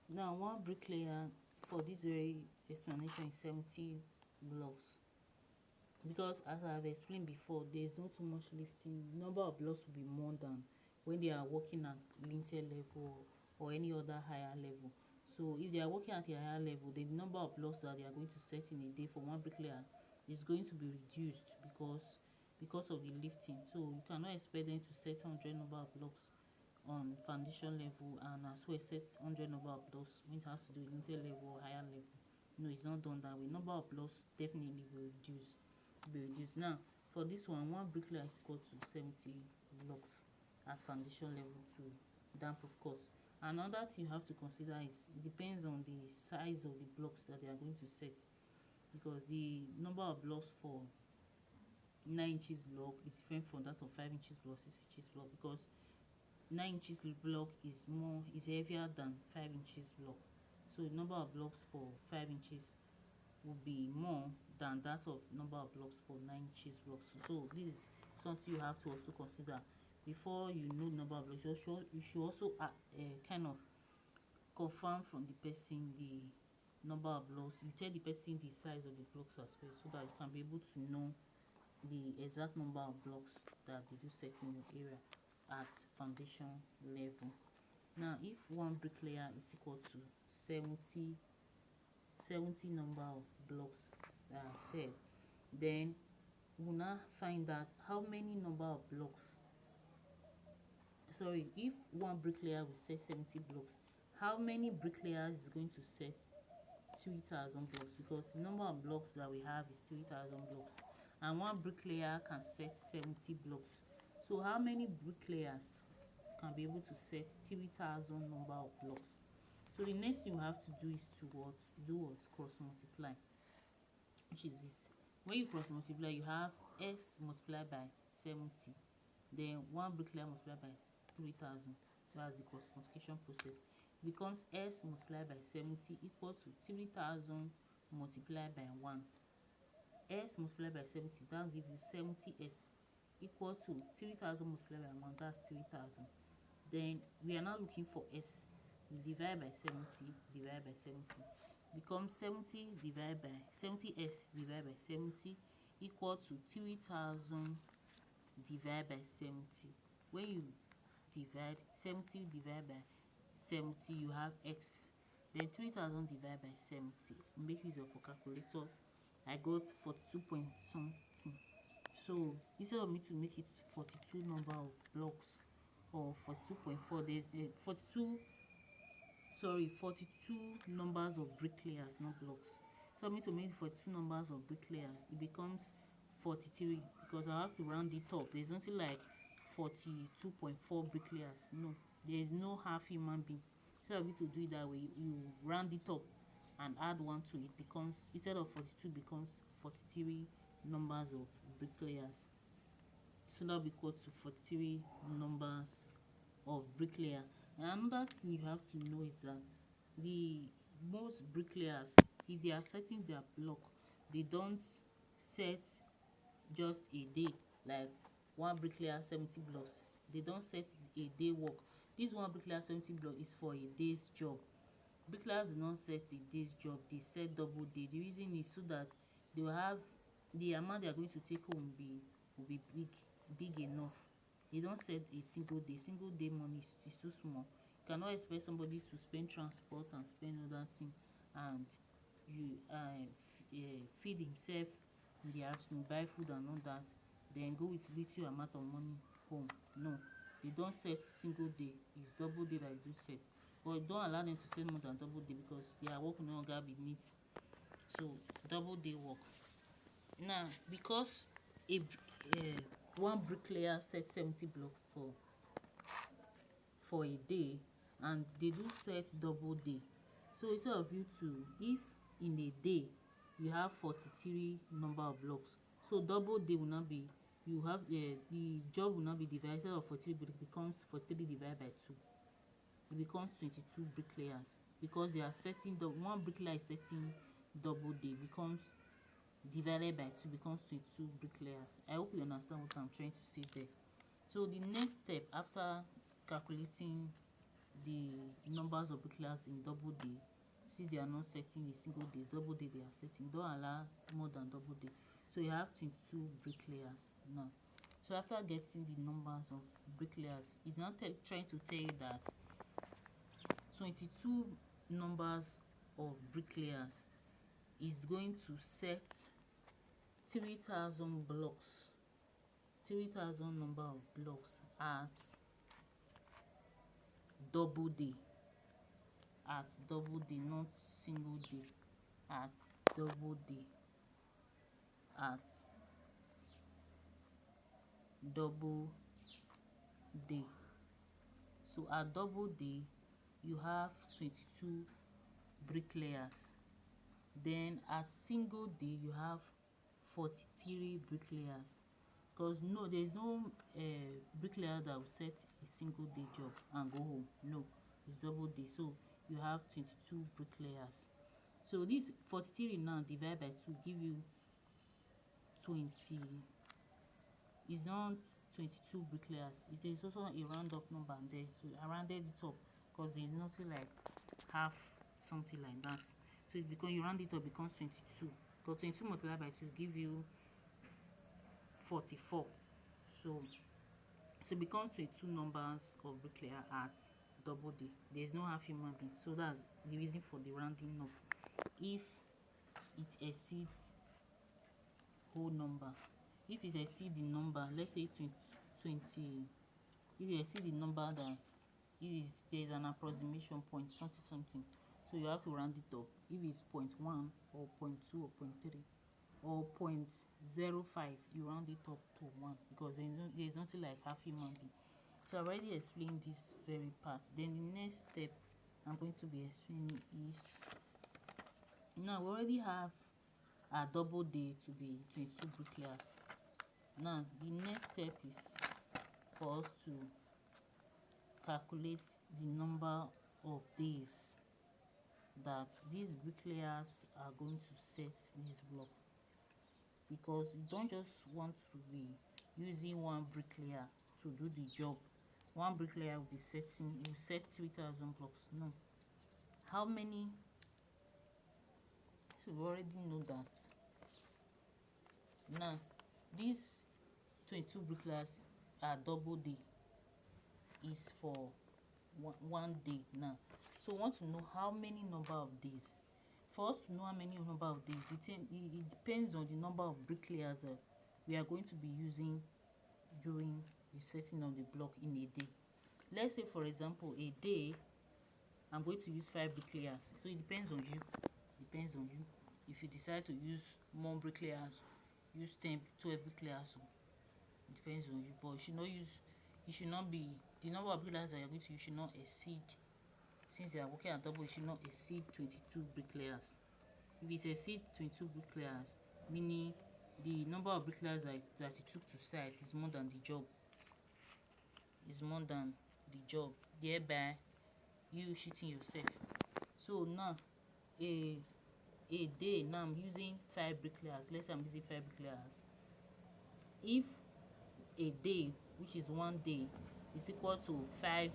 Now one bricklayer for this very explanation is 70 blocks, because as I have explained before, there is not too much lifting. The number of blocks will be more than when they are working at lintel level or any other higher level. So if they are working at a higher level, the number of blocks that they are going to set in a day for one bricklayer is going to be reduced because of the lifting. So you cannot expect them to set 100 number of blocks on foundation level and as well set 100 number of blocks when it has to do with lintel level or higher level. No, it's not done that way. Number of blocks definitely will reduce. Now for this one bricklayer is equal to 70 blocks at foundation level to damp of course. Another thing you have to consider is it depends on the size of the blocks that they are going to set, because the number of blocks for 9 inches block is different from that of 5 inches block, 6 inches block, because 9 inches block is heavier than 5 inches block. So the number of blocks for 5 inches will be more than that of number of blocks for 9 inches blocks. So this is something you have to also consider before you know the number of blocks. You should also kind of confirm from the person the number of blocks. You tell the person the size of the blocks as well, so that you can be able to know the exact number of blocks that they do set in your area at foundation level. Now if one bricklayer is equal to 70 number of blocks that I said, then we'll now find out how many number of blocks, sorry, if one bricklayer will set 70 blocks, how many bricklayers is going to set 3,000 blocks, because the number of blocks that we have is 3,000 blocks and one bricklayer can set 70 blocks. So how many bricklayers can be able to set 3,000 number of blocks? So the next thing you have to do is to cross multiply, which is this. When you cross multiply, you have x multiplied by 70, then one bricklayer multiplied by 3,000. That's the cross multiplication process. It becomes s multiplied by 70 equal to 3,000 multiplied by 1. S multiplied by 70, that will give you 70s equal to 3,000 multiplied by 1, that's 3,000. Then we are now looking for s. We divide by 70, divide by 70. Becomes 70 divided by 70s divided by 70 equal to 3,000 divided by 70. When you divide 70 divided by 70, you have x. Then 3,000 divided by 70. Make use of a calculator. I got 42 point something. So instead of me to make it 42 number of blocks or 42.4, there's 42 numbers of bricklayers, not blocks. So I need to make 42 numbers of bricklayers. It becomes 43 because I have to round it up. There's nothing like 42.4 bricklayers. No, there is no half human being. So I need to do it that way. You round it up and add 1 to it. Becomes, instead of 42, becomes 43 numbers of bricklayers. So that will be equal to 43 numbers of bricklayer. And another thing you have to know is that the most bricklayers, if they are setting their block, they don't set just a day, like one bricklayer 70 blocks. They don't set a day work. This one bricklayer 70 block is for a day's job. Bricklayers do not set a day's job, they set double day. The reason is so that they will have the amount they are going to take home will be big enough. They don't set a single day. Single day money is too small. You cannot expect somebody to spend transport and spend other thing and you feed himself in the afternoon, buy food and all that, then go with little amount of money home. No, they don't set single day. It's double day that you do set. But don't allow them to set more than double day because their work no longer be neat. So double day work. Now because a one bricklayer set 70 block for a day and they do set double day, so instead of you to, if in a day you have 43 number of blocks, so double day will not be, you have the job will not be divided. Instead of 43 block, it becomes 43 divided by 2. It becomes 22 bricklayers because they are setting the one bricklayer is setting double day, becomes divided by 2, becomes 22 bricklayers. I hope you understand what I'm trying to say there. So the next step after calculating the numbers of bricklayers in double day. Since they are not setting a single day, double day they are setting. Don't allow more than double day. So you have 22 bricklayers now. So after getting the numbers of bricklayers, it's now trying to tell you that 22 numbers of bricklayers is going to set 3,000 blocks, 3,000 number of blocks at double day, not single day, at double day, at double day. So at double day you have 22 bricklayers. Then at single day you have 43 bricklayers. Because no, there is no bricklayer that will set a single day job and go home. No, it's double day. So you have 22 bricklayers. So this 43 now divided by 2 give you 20. It's not 22 bricklayers. It is also a round up number there. So I rounded it up because there's nothing like half something like that. So it because you round it up becomes 22. Because 22 multiplied by 2 give you 44. So it becomes 22 numbers of bricklayer at double day. There's no half human being. So that's the reason for the rounding up. If it exceeds whole number, if it exceeds the number, let's say 20, if you exceed the number that there's an approximation point something, so you have to round it up. If it's 0.1 or 0.2 or 0.3 or 0.05, you round it up to 1 because there's nothing like half human being. So I already explained this very part. Then the next step I'm going to be explaining is, now we already have a double day to be 22 bricklayers. Now the next step is for us to calculate the number of days that these bricklayers are going to set this block, because you don't just want to be using one bricklayer to do the job. One bricklayer will be setting, you set 3,000 blocks. No, how many? So you already know that. Now these 22 bricklayers are double day is for one day. Now so we want to know how many number of days. For us to know how many number of days, it depends on the number of bricklayers we are going to be using during the setting of the block in a day. Let's say for example a day I'm going to use 5 bricklayers. So it depends on you. If you decide to use more bricklayers, use 10, 12 bricklayers. So it depends on you, but you should not be, the number of bricklayers that you're going to use should not exceed, since you are working at double, it should not exceed 22 bricklayers. If it exceeds 22 bricklayers, meaning the number of bricklayers that you took to site is more than the job. Thereby you cheating yourself. So now a day, now I'm using 5 bricklayers. Let's say I'm using 5 bricklayers. If a day, which is one day, is equal to 5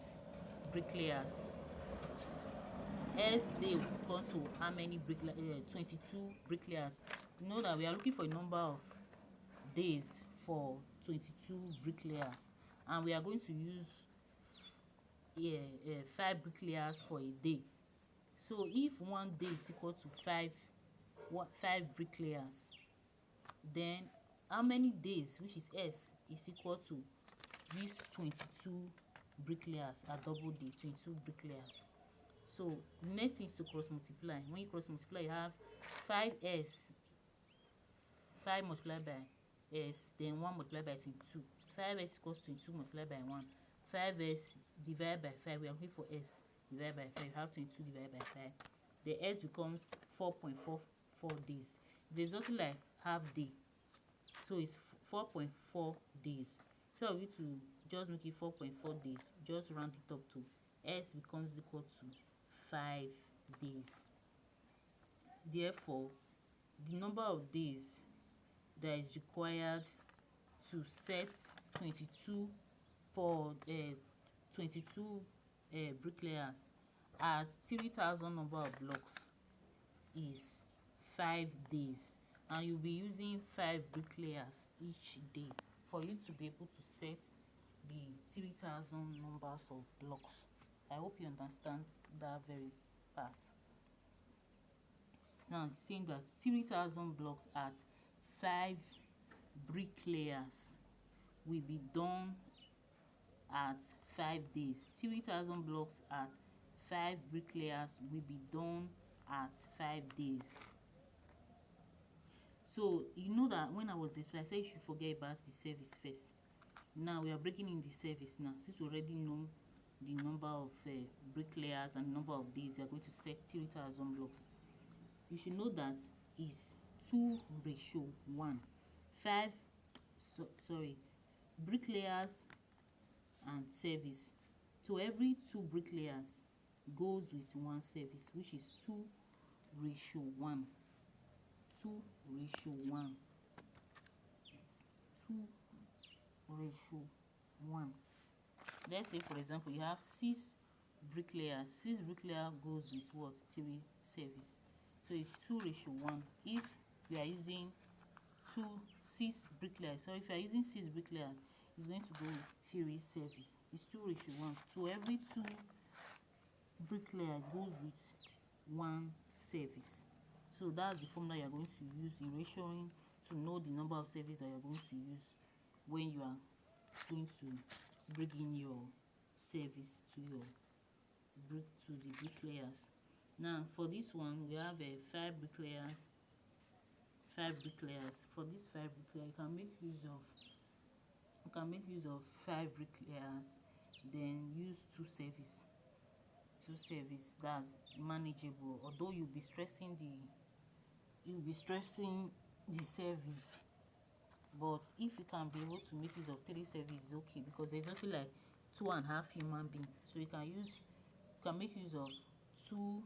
bricklayers, S day will equal to how many 22 bricklayers. You know that we are looking for a number of days for 22 bricklayers, and we are going to use 5 bricklayers for a day. So if one day is equal to 5 bricklayers, then how many days, which is S, is equal to these 22 bricklayers at double day, 22 bricklayers. So the next thing is to cross multiply. When you cross multiply, you have 5s, 5 multiplied by s, then 1 multiplied by 22. 5s equals 22 multiplied by 1. 5s divided by 5. We are looking for s divided by 5. You have 22 divided by 5. The s becomes 4.44 days. There's nothing like half day, so it's 4.4 days. So we to just make it 4.4 days, just round it up to s becomes equal to 5 days. Therefore, the number of days that is required to set 22 for 22 bricklayers at 3,000 number of blocks is 5 days, and you'll be using 5 bricklayers each day for you to be able to set the 3,000 numbers of blocks. I hope you understand that very part. Now it's saying that 3,000 blocks at 5 bricklayers will be done at 5 days. 3,000 blocks at 5 bricklayers will be done at 5 days. So you know that when I was explaining, I said you should forget about the service first. Now we are breaking in the service now. Since we already know the number of bricklayers and number of days you are going to set 3,000 blocks, you should know that is 2:1. 5 bricklayers and service. So every 2 bricklayers goes with 1 service, which is 2:1. 2:1. 2:1. Let's say for example you have 6 bricklayers. 6 bricklayer goes with what? 3 service. So it's 2:1. If we are using 6 bricklayers, so if you are using 6 bricklayers, it's going to go with 3 service. It's 2:1. So every 2 bricklayer goes with 1 service. So that's the formula you are going to use in ratioing to know the number of service that you are going to use when you are going to bring in your service to the bricklayers. Now for this one we have 5 bricklayers. 5 bricklayers. For this 5 bricklayers, you can make use of 5 bricklayers, then use 2 service. 2 service, that's manageable. Although you'll be stressing the service, but if you can be able to make use of 3 service, is okay, because there's nothing like 2.5 human being. So you can make use of 2.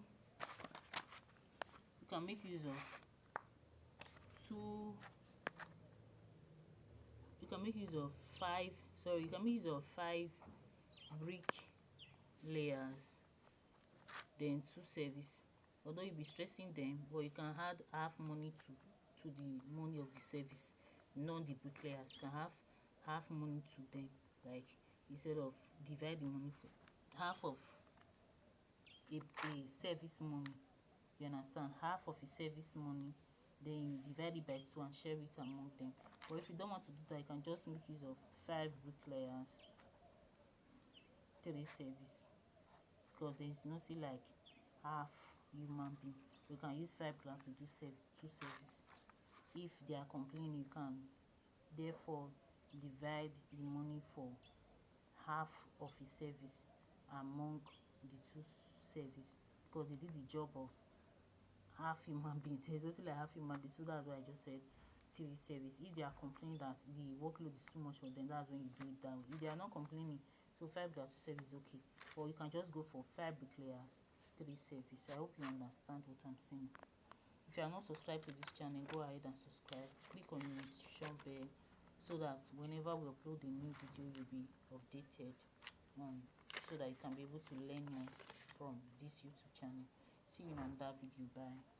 You can make use of 2. You can make use of 5. Sorry, you can make use of 5 brick layers, then 2 service. Although you'll be stressing them, but you can add half money to the money of the service, not the bricklayers. You can have half money to them, like instead of divide the money for half of a service money. You understand? Half of a service money, then you divide it by 2 and share it among them. But if you don't want to do that, you can just make use of 5 bricklayers, 3 service, because there is nothing like half human being. You can use 5 grand to do 2 service. If they are complaining, you can therefore divide the money for half of a service among the 2 service, because they did the job of half human being. There's nothing like half human being, so that's why I just said 3 service. If they are complaining that the workload is too much for them, that's when you do it that way. If they are not complaining, so 5 grand 2 service is okay. Or you can just go for 5 bricklayers, 3 service. I hope you understand what I'm saying. If you are not subscribed to this channel, go ahead and subscribe. Click on the notification bell so that whenever we upload a new video, you'll be updated so that you can be able to learn more from this YouTube channel. See you in another video. Bye.